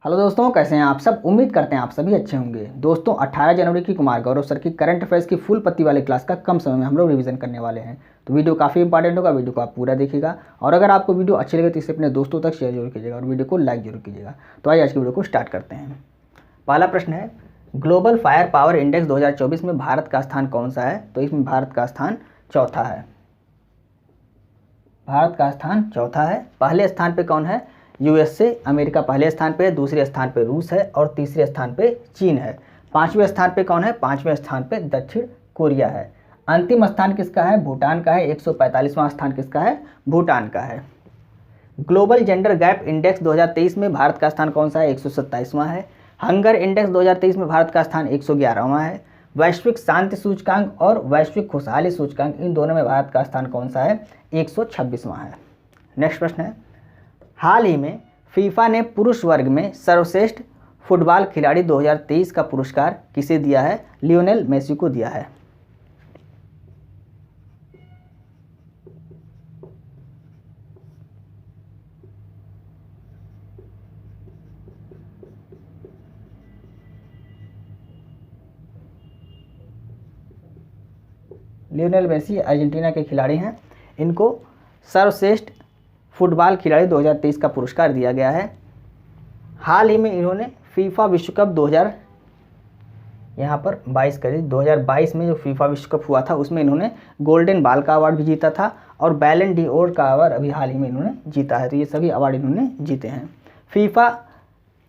Hello दोस्तों, कैसे हैं आप सब। उम्मीद करते हैं आप सभी अच्छे होंगे। दोस्तों 18 जनवरी की कुमार गौरव सर की करंट अफेयर्स की फुल पत्ती वाली क्लास का कम समय में हम लोग रिवीजन करने वाले हैं। तो वीडियो काफ़ी इंपॉर्टेंट होगा, वीडियो को आप पूरा देखिएगा और अगर आपको वीडियो अच्छी लगे तो इसे अपने दोस्तों तक शेयर जरूर कीजिएगा और वीडियो को लाइक जरूर कीजिएगा। तो आइए आज की वीडियो को स्टार्ट करते हैं। पहला प्रश्न है, ग्लोबल फायर पावर इंडेक्स 2024 में भारत का स्थान कौन सा है। तो इसमें भारत का स्थान चौथा है। भारत का स्थान चौथा है। पहले स्थान पे कौन है? यूएसए अमेरिका पहले स्थान पे है, दूसरे स्थान पे रूस है और तीसरे स्थान पे चीन है। पांचवें स्थान पे कौन है? पांचवें स्थान पे दक्षिण कोरिया है। अंतिम स्थान किसका है? भूटान का है। 145वां स्थान किसका है? भूटान का है। ग्लोबल जेंडर गैप इंडेक्स 2023 में भारत का स्थान कौन सा है? 127वां है। हंगर इंडेक्स 2023 में भारत का स्थान 111वां है। वैश्विक शांति सूचकांक और वैश्विक खुशहाली सूचकांक, इन दोनों में भारत का स्थान कौन सा है? 126वां है। नेक्स्ट प्रश्न है, हाल ही में फीफा ने पुरुष वर्ग में सर्वश्रेष्ठ फुटबॉल खिलाड़ी 2023 का पुरस्कार किसे दिया है? लियोनेल मेसी को दिया है। लियोनेल मेसी अर्जेंटीना के खिलाड़ी हैं। इनको सर्वश्रेष्ठ फुटबॉल खिलाड़ी 2023 का पुरस्कार दिया गया है। हाल ही में इन्होंने फीफा विश्व कप 2022 में जो फीफा विश्व कप हुआ था उसमें इन्होंने गोल्डन बॉल का अवार्ड भी जीता था और बैलन डी ओर का अवार्ड अभी हाल ही में इन्होंने जीता है। तो ये सभी अवार्ड इन्होंने जीते हैं। फीफा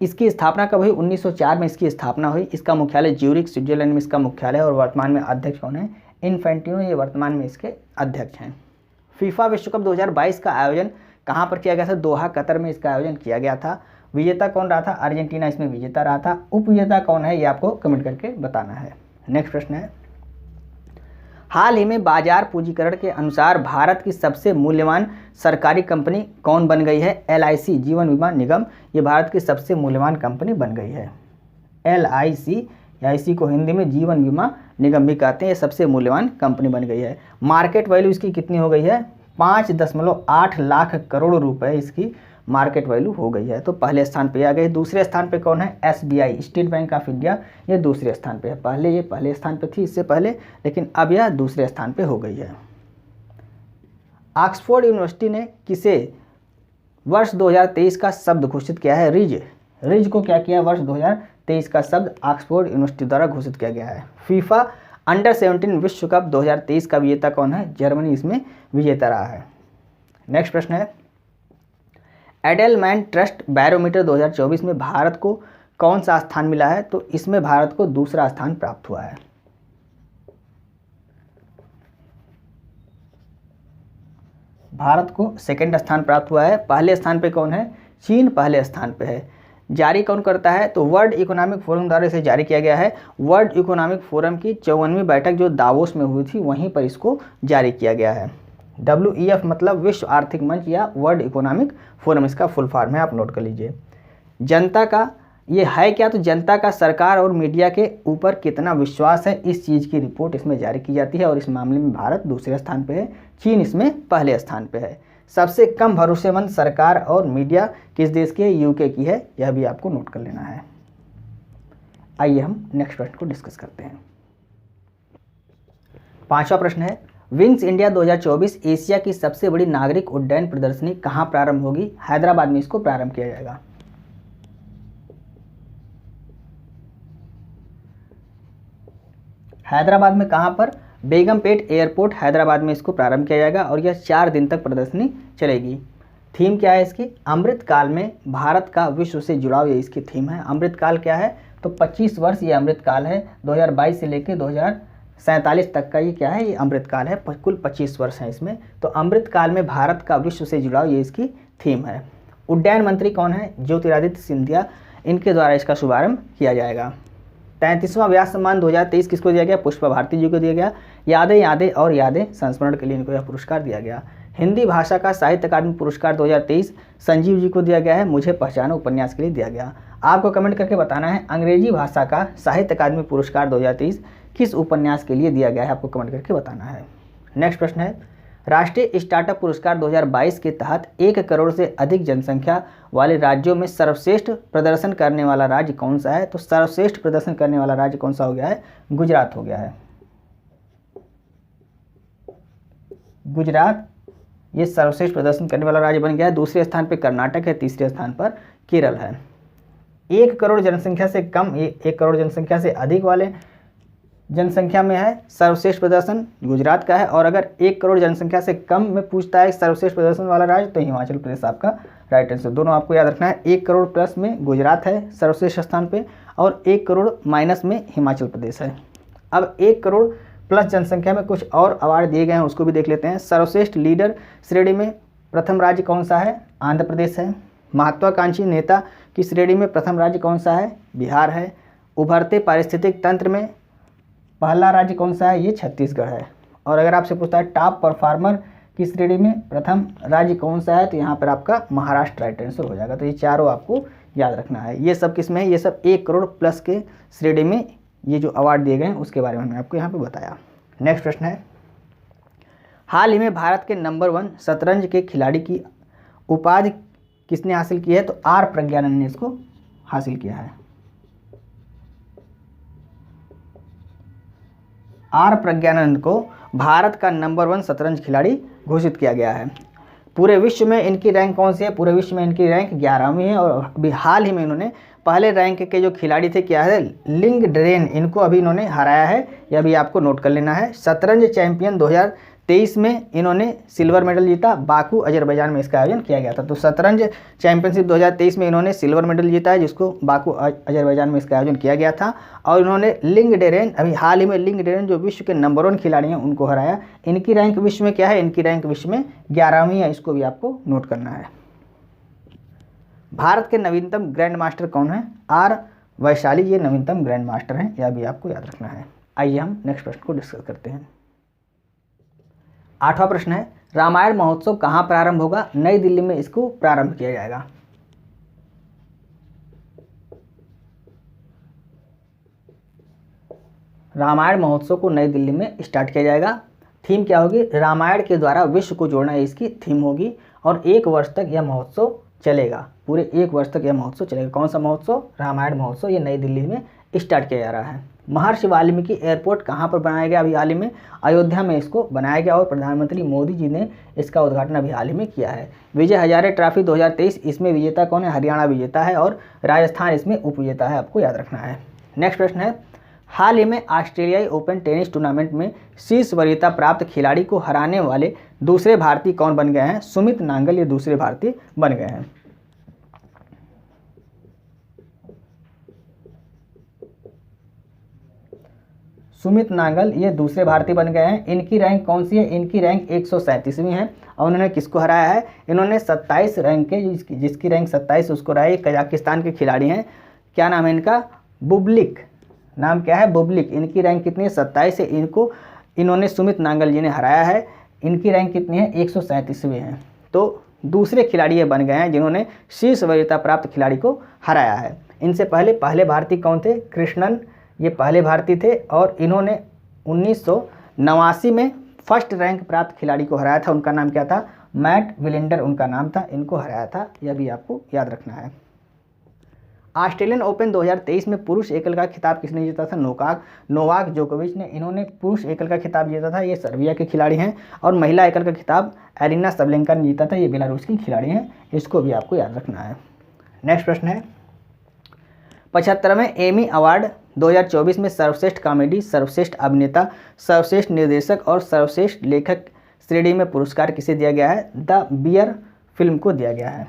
इसकी स्थापना कब हुई? 1904 में इसकी स्थापना हुई। इसका मुख्यालय ज्यूरिख स्विट्जरलैंड में इसका मुख्यालय है और वर्तमान में अध्यक्ष कौन है? इन्फेंटिनो, ये वर्तमान में इसके अध्यक्ष हैं। फीफा विश्व कप 2022 का आयोजन कहाँ पर किया गया था? दोहा कतर में इसका आयोजन किया गया था। विजेता कौन रहा था? अर्जेंटीना इसमें विजेता रहा था। उपविजेता कौन है? ये आपको कमेंट करके बताना है। नेक्स्ट प्रश्न है, हाल ही में बाजार पूंजीकरण के अनुसार भारत की सबसे मूल्यवान सरकारी कंपनी कौन बन गई है? LIC जीवन बीमा निगम, ये भारत की सबसे मूल्यवान कंपनी बन गई है। LIC या इसी को हिंदी में जीवन बीमा निगम भी कहते हैं, ये सबसे मूल्यवान कंपनी बन गई है। मार्केट वैल्यू इसकी कितनी हो गई है? 5.8 लाख करोड़ रुपए इसकी मार्केट वैल्यू हो गई है। तो पहले स्थान पे आ गई। दूसरे स्थान पे कौन है? SBI state bank of India, ये दूसरे स्थान पे है। पहले ये पहले स्थान पे थी इससे पहले, लेकिन अब यह दूसरे स्थान पे हो गई है। ऑक्सफोर्ड यूनिवर्सिटी ने किसे वर्ष 2023 का शब्द घोषित किया है? रिज को क्या किया? वर्ष 2023 का शब्द ऑक्सफोर्ड यूनिवर्सिटी द्वारा घोषित किया गया है। फीफा अंडर 17 विश्व कप 2023 का विजेता कौन है? जर्मनी इसमें विजेता रहा है। नेक्स्ट प्रश्न है, एडेलमैन ट्रस्ट बैरोमीटर 2024 में भारत को कौन सा स्थान मिला है? तो इसमें भारत को दूसरा स्थान प्राप्त हुआ है। भारत को सेकंड स्थान प्राप्त हुआ है। पहले स्थान पे कौन है? चीन पहले स्थान पे है। जारी कौन करता है? तो वर्ल्ड इकोनॉमिक फोरम द्वारा इसे जारी किया गया है। वर्ल्ड इकोनॉमिक फोरम की 54वीं बैठक जो दावोस में हुई थी वहीं पर इसको जारी किया गया है। WEF मतलब विश्व आर्थिक मंच या वर्ल्ड इकोनॉमिक फोरम, इसका फुल फॉर्म है, आप नोट कर लीजिए। जनता का ये है क्या? तो जनता का सरकार और मीडिया के ऊपर कितना विश्वास है, इस चीज़ की रिपोर्ट इसमें जारी की जाती है और इस मामले में भारत दूसरे स्थान पे है, चीन इसमें पहले स्थान पे है। सबसे कम भरोसेमंद सरकार और मीडिया किस देश की है? UK की है, यह भी आपको नोट कर लेना है। आइए हम नेक्स्ट प्रश्न को डिस्कस करते हैं। पांचवा प्रश्न है, विंग्स इंडिया 2024 एशिया की सबसे बड़ी नागरिक उड्डयन प्रदर्शनी कहाँ प्रारंभ होगी? हैदराबाद में इसको प्रारंभ किया जाएगा। हैदराबाद में कहाँ पर? बेगमपेट एयरपोर्ट हैदराबाद में इसको प्रारंभ किया जाएगा और यह 4 दिन तक प्रदर्शनी चलेगी। थीम क्या है इसकी? अमृतकाल में भारत का विश्व से जुड़ाव, ये इसकी थीम है। अमृतकाल क्या है? तो 25 वर्ष ये अमृतकाल है। 2022 से लेकर 2047 तक का ये क्या है? ये अमृतकाल है। कुल 25 वर्ष हैं इसमें। तो अमृतकाल में भारत का विश्व से जुड़ाव, ये इसकी थीम है। उड्डयन मंत्री कौन है? ज्योतिरादित्य सिंधिया, इनके द्वारा इसका शुभारंभ किया जाएगा। 33वां व्यास सम्मान 2023 किसको दिया गया? पुष्पा भारती जी को दिया गया। यादें और यादें संस्मरण के लिए इनको यह पुरस्कार दिया गया। हिंदी भाषा का साहित्य अकादमी पुरस्कार 2023 संजीव जी को दिया गया है। मुझे पहचानो उपन्यास के लिए दिया गया। आपको कमेंट करके बताना है अंग्रेजी भाषा का साहित्य अकादमी पुरस्कार 2023 किस उपन्यास के लिए दिया गया है, आपको कमेंट करके बताना है। नेक्स्ट प्रश्न है, राष्ट्रीय स्टार्टअप पुरस्कार 2022 के तहत 1 करोड़ से अधिक जनसंख्या वाले राज्यों में सर्वश्रेष्ठ प्रदर्शन करने वाला राज्य कौन सा है? तो सर्वश्रेष्ठ प्रदर्शन करने वाला राज्य कौन सा हो गया है? गुजरात हो गया है। गुजरात ये सर्वश्रेष्ठ प्रदर्शन करने वाला राज्य बन गया है। दूसरे स्थान पर कर्नाटक है, तीसरे स्थान पर केरल है। 1 करोड़ जनसंख्या से कम, 1 करोड़ जनसंख्या से अधिक वाले जनसंख्या में है सर्वश्रेष्ठ प्रदर्शन गुजरात का है। और अगर 1 करोड़ जनसंख्या से कम में पूछता है सर्वश्रेष्ठ प्रदर्शन वाला राज्य तो हिमाचल प्रदेश आपका राइट आंसर। दोनों आपको याद रखना है। 1 करोड़ प्लस में गुजरात है सर्वश्रेष्ठ स्थान पे और 1 करोड़ माइनस में हिमाचल प्रदेश है। अब 1 करोड़ प्लस जनसंख्या में कुछ और अवार्ड दिए गए हैं, उसको भी देख लेते हैं। सर्वश्रेष्ठ लीडर श्रेणी में प्रथम राज्य कौन सा है? आंध्र प्रदेश है। महत्वाकांक्षी नेता की श्रेणी में प्रथम राज्य कौन सा है? बिहार है। उभरते पारिस्थितिक तंत्र में पहला राज्य कौन सा है? ये छत्तीसगढ़ है। और अगर आपसे पूछता है टॉप परफॉर्मर की श्रेणी में प्रथम राज्य कौन सा है तो यहाँ पर आपका महाराष्ट्र राइट आंसर हो जाएगा। तो ये चारों आपको याद रखना है। ये सब किस में है? ये सब 1 करोड़ प्लस के श्रेणी में ये जो अवार्ड दिए गए हैं उसके बारे में मैंने आपको यहाँ पे बताया। नेक्स्ट प्रश्न है, हाल ही में भारत के नंबर 1 शतरंज के खिलाड़ी की उपाधि किसने हासिल की है? तो आर प्रज्ञानंद ने इसको हासिल किया है। आर प्रज्ञानंद को भारत का नंबर 1 शतरंज खिलाड़ी घोषित किया गया है। पूरे विश्व में इनकी रैंक कौन सी है? पूरे विश्व में इनकी रैंक 11वीं है। और अभी हाल ही में इन्होंने पहले रैंक के जो खिलाड़ी थे क्या है? लिंग ड्रेन, इनको अभी इन्होंने हराया है। यह भी आपको नोट कर लेना है। शतरंज चैंपियन 2023 में इन्होंने सिल्वर मेडल जीता। बाकू अजरबैजान में इसका आयोजन किया गया था। तो शतरंज चैंपियनशिप 2023 में इन्होंने सिल्वर मेडल जीता है, जिसको बाकू अजरबैजान में इसका आयोजन किया गया था। और इन्होंने लिंग डेरेन, अभी हाल ही में लिंग डेरेन जो विश्व के नंबर 1 खिलाड़ी हैं उनको हराया। इनकी रैंक विश्व में क्या है? इनकी रैंक विश्व में 11वीं है। इसको भी आपको नोट करना है। भारत के नवीनतम ग्रैंड मास्टर कौन है? आर वैशाली ये नवीनतम ग्रैंड मास्टर हैं। यह भी आपको याद रखना है। आइए हम नेक्स्ट प्रश्न को डिस्कस करते हैं। 8वां प्रश्न है, रामायण महोत्सव कहाँ प्रारंभ होगा? नई दिल्ली में इसको प्रारंभ किया जाएगा। रामायण महोत्सव को नई दिल्ली में स्टार्ट किया जाएगा। थीम क्या होगी? रामायण के द्वारा विश्व को जोड़ना इसकी थीम होगी। और 1 वर्ष तक यह महोत्सव चलेगा। पूरे 1 वर्ष तक यह महोत्सव चलेगा। कौन सा महोत्सव? रामायण महोत्सव। ये नई दिल्ली में स्टार्ट किया जा रहा है। महर्षि वाल्मीकि एयरपोर्ट कहाँ पर बनाया गया? अभी हाल ही में अयोध्या में इसको बनाया गया और प्रधानमंत्री मोदी जी ने इसका उद्घाटन अभी हाल ही में किया है। विजय हजारे ट्रॉफी 2023 इसमें विजेता कौन है? हरियाणा विजेता है और राजस्थान इसमें उपविजेता है। आपको याद रखना है। नेक्स्ट प्रश्न है, हाल ही में ऑस्ट्रेलियाई ओपन टेनिस टूर्नामेंट में शीर्ष वरीयता प्राप्त खिलाड़ी को हराने वाले दूसरे भारतीय कौन बन गए हैं? सुमित नांगल ये दूसरे भारतीय बन गए हैं। सुमित नांगल ये दूसरे भारतीय बन गए हैं। इनकी रैंक कौन सी है? इनकी रैंक 137वीं है। और उन्होंने किसको हराया है? इन्होंने 27 रैंक के जिसकी रैंक 27 उसको हराया। कजाकिस्तान के खिलाड़ी हैं। क्या नाम है इनका? बुबलिक। नाम क्या है? बुबलिक। इनकी रैंक कितनी है? 27 है। इन्होंने सुमित नांगल जी ने हराया है। इनकी रैंक कितनी है? 137वीं है। तो दूसरे खिलाड़ी ये बन गए हैं जिन्होंने शीर्ष वरीयता प्राप्त खिलाड़ी को हराया है। इनसे पहले भारतीय कौन थे? कृष्णन ये पहले भारतीय थे और इन्होंने 1989 में फर्स्ट रैंक प्राप्त खिलाड़ी को हराया था। उनका नाम क्या था? मैट विलिंडर उनका नाम था। इनको हराया था। यह भी आपको याद रखना है। ऑस्ट्रेलियन ओपन 2023 में पुरुष एकल का खिताब किसने जीता था? नोवाक जोकोविच ने। इन्होंने पुरुष एकल का खिताब जीता था। ये सर्बिया के खिलाड़ी हैं। और महिला एकल का खिताब एरिना सबलेंका ने जीता था। ये बेलारूस की खिलाड़ी हैं। इसको भी आपको याद रखना है। नेक्स्ट प्रश्न है, 75वें एमी अवार्ड 2024 में सर्वश्रेष्ठ कॉमेडी, सर्वश्रेष्ठ अभिनेता, सर्वश्रेष्ठ निर्देशक और सर्वश्रेष्ठ लेखक श्रेणी में पुरस्कार किसे दिया गया है? द बियर फिल्म को दिया गया है।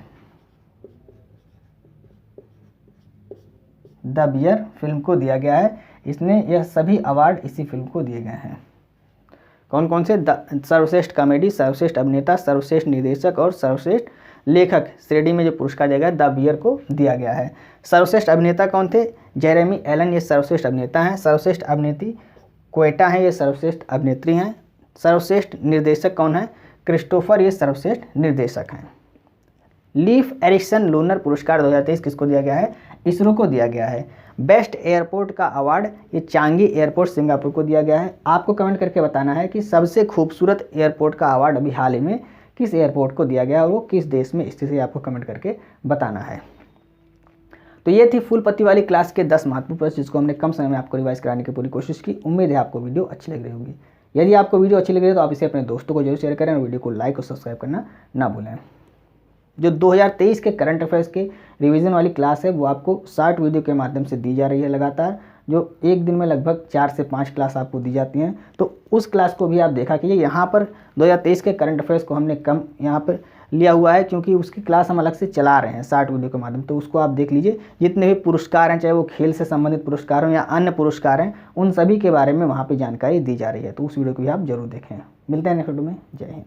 द बियर फिल्म को दिया गया है। इसने यह सभी अवार्ड इसी फिल्म को दिए गए हैं। कौन कौन से? सर्वश्रेष्ठ कॉमेडी, सर्वश्रेष्ठ अभिनेता, सर्वश्रेष्ठ निर्देशक और सर्वश्रेष्ठ लेखक श्रेणी में जो पुरस्कार दिया गया द बियर को दिया गया है। सर्वश्रेष्ठ अभिनेता कौन थे? जेरेमी एलन ये सर्वश्रेष्ठ अभिनेता हैं। सर्वश्रेष्ठ अभिनेत्री क्वेटा हैं, ये सर्वश्रेष्ठ अभिनेत्री हैं। सर्वश्रेष्ठ निर्देशक कौन है? क्रिस्टोफर ये सर्वश्रेष्ठ निर्देशक हैं। लीफ एरिक्सन लूनर पुरस्कार 2023 किसको दिया गया है? इसरो को दिया गया है। बेस्ट एयरपोर्ट का अवार्ड ये चांगी एयरपोर्ट सिंगापुर को दिया गया है। आपको कमेंट करके बताना है कि सबसे खूबसूरत एयरपोर्ट का अवार्ड अभी हाल ही में किस एयरपोर्ट को दिया गया और वो किस देश में स्थित है, आपको कमेंट करके बताना है। तो ये थी फुल पत्ती वाली क्लास के 10 महत्वपूर्ण प्रश्न जिसको हमने कम समय में आपको रिवाइज कराने की पूरी कोशिश की। उम्मीद है आपको वीडियो अच्छी लग रही होगी। यदि आपको वीडियो अच्छी लग रही है तो आप इसे अपने दोस्तों को जरूर शेयर करें और वीडियो को लाइक और सब्सक्राइब करना ना भूलें। जो 2023 के करंट अफेयर्स के रिवीजन वाली क्लास है वो आपको शॉर्ट वीडियो के माध्यम से दी जा रही है लगातार, जो एक दिन में लगभग 4 से 5 क्लास आपको दी जाती हैं। तो उस क्लास को भी आप देखा कीजिए। यहाँ पर 2023 के करंट अफेयर्स को हमने कम यहाँ पर लिया हुआ है क्योंकि उसकी क्लास हम अलग से चला रहे हैं शॉर्ट वीडियो के माध्यम, तो उसको आप देख लीजिए। जितने भी पुरस्कार हैं, चाहे वो खेल से संबंधित पुरस्कार हों या अन्य पुरस्कार हैं, उन सभी के बारे में वहाँ पर जानकारी दी जा रही है। तो उस वीडियो को भी आप जरूर देखें। मिलते हैं नेक्स्ट वीडियो में। जय हिंद।